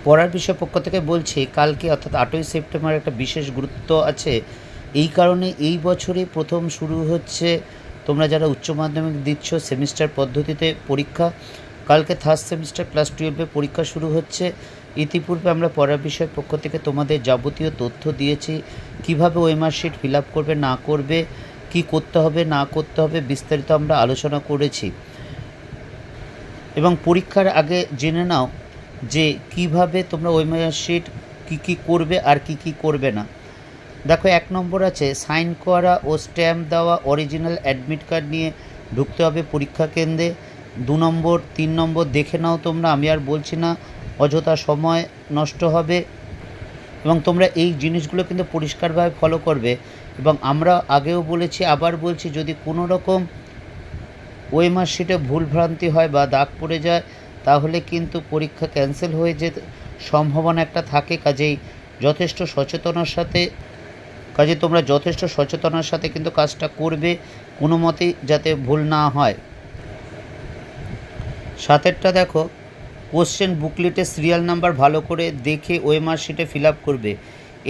পড়ার বিষয় পক্ষ থেকে বলছি, কালকে অর্থাৎ 8ই সেপ্টেম্বর একটা বিশেষ গুরুত্ব আছে। এই কারণে এই বছরে প্রথম শুরু হচ্ছে, তোমরা যারা উচ্চ মাধ্যমিক দিচ্ছ সেমিস্টার পদ্ধতিতে পরীক্ষা, কালকে থার্ড সেমিস্টার ক্লাস 12 পরীক্ষা শুরু হচ্ছে। ইতিপূর্বে আমরা পড়ার বিষয় পক্ষ থেকে তোমাদের যাবতীয় তথ্য দিয়েছি, কিভাবে ওএমআর শিট ফিল আপ করবে না করবে, কি করতে হবে না করতে হবে, বিস্তারিত আমরা আলোচনা করেছি। এবং পরীক্ষার আগে জেনে নাও যে কিভাবে তোমরা ওএমআর শিট কী করবে আর কি করবে না। দেখো, 1 নম্বর আছে সাইন করা ও স্ট্যাম্প দেওয়া অরিজিনাল অ্যাডমিট কার্ড নিয়ে ঢুকতে হবে পরীক্ষা কেন্দ্রে। 2 নম্বর 3 নম্বর দেখে নাও তোমরা, আমি আর বলছি না, অযথা সময় নষ্ট হবে। এবং তোমরা এই জিনিসগুলো কিন্তু পরিষ্কারভাবে ফলো করবে। এবং আমরা আগেও বলেছি, আবার বলছি, যদি কোনো রকম ওএমআর শিটে ভুলভ্রান্তি হয় বা দাগ পড়ে যায়, তাহলে কিন্তু পরীক্ষা ক্যান্সেল হয়ে যেতে সম্ভাবনা একটা থাকে। কাজেই তোমরা যথেষ্ট সচেতনার সাথে কিন্তু কাজটা করবে, কোনো মতেই যাতে ভুল না হয়। 7এরটা দেখো, কোশ্চেন বুকলেটের সিরিয়াল নাম্বার ভালো করে দেখে ওএমআর শিটে ফিল আপ করবে।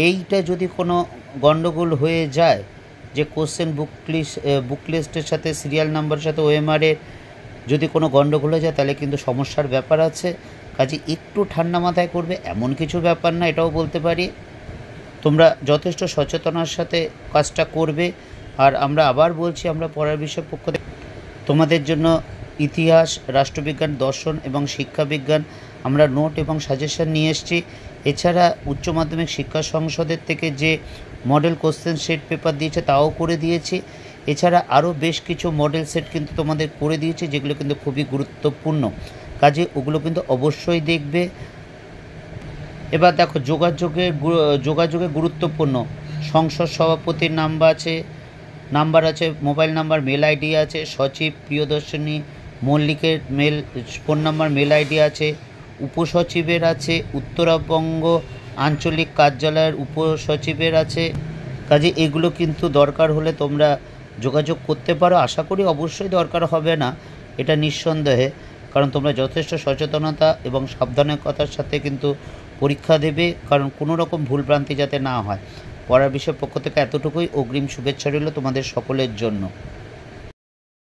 এইটা যদি কোনো গণ্ডগোল হয়ে যায়, যে কোশ্চেন বুকলিস্টের সাথে সিরিয়াল নাম্বারের সাথে ওএমআরের যদি কোনো গণ্ডগোল হয়ে যায়, তাহলে কিন্তু সমস্যার ব্যাপার আছে। কাজে একটু ঠান্ডা মাথায় করবে, এমন কিছু ব্যাপার না, এটাও বলতে পারি। তোমরা যথেষ্ট সচেতনার সাথে কাজটা করবে। আর আমরা আবার বলছি, আমরা পড়ার বিষয় পক্ষ থেকে তোমাদের জন্য ইতিহাস, রাষ্ট্রবিজ্ঞান, দর্শন এবং শিক্ষাবিজ্ঞান আমরা নোট এবং সাজেশন নিয়ে এসেছি। এছাড়া উচ্চ মাধ্যমিক শিক্ষা সংসদের থেকে যে মডেল কোশ্চেন সেট পেপার দিয়েছে তাও করে দিয়েছি। এছাড়া আরও বেশ কিছু মডেল সেট কিন্তু তোমাদের করে দিয়েছি, যেগুলো কিন্তু খুবই গুরুত্বপূর্ণ। কাজে ওগুলো কিন্তু অবশ্যই দেখবে। এবার দেখো, যোগাযোগে গুরুত্বপূর্ণ সংসদ সভাপতির নাম্বার আছে, মোবাইল নাম্বার, মেল আইডি আছে, সচিব প্রিয়দর্শিনী মল্লিকের ফোন নাম্বার, মেল আইডি আছে, উপসচিবের আছে, উত্তরবঙ্গ আঞ্চলিক কার্যালয়ের উপসচিবের আছে। কাজে এগুলো কিন্তু দরকার হলে তোমরা যোগাযোগ করতে পারো। আশা করি অবশ্যই দরকার হবে না, এটা নিঃসন্দেহে, কারণ তোমরা যথেষ্ট সচেতনতা এবং সাবধানতার সাথে কিন্তু পরীক্ষা দেবে, কারণ কোনো রকম ভুলভ্রান্তি যাতে না হয়। পড়ার বিষয় পক্ষ থেকে এতটুকুই। অগ্রিম শুভেচ্ছা রইল তোমাদের সকলের জন্য।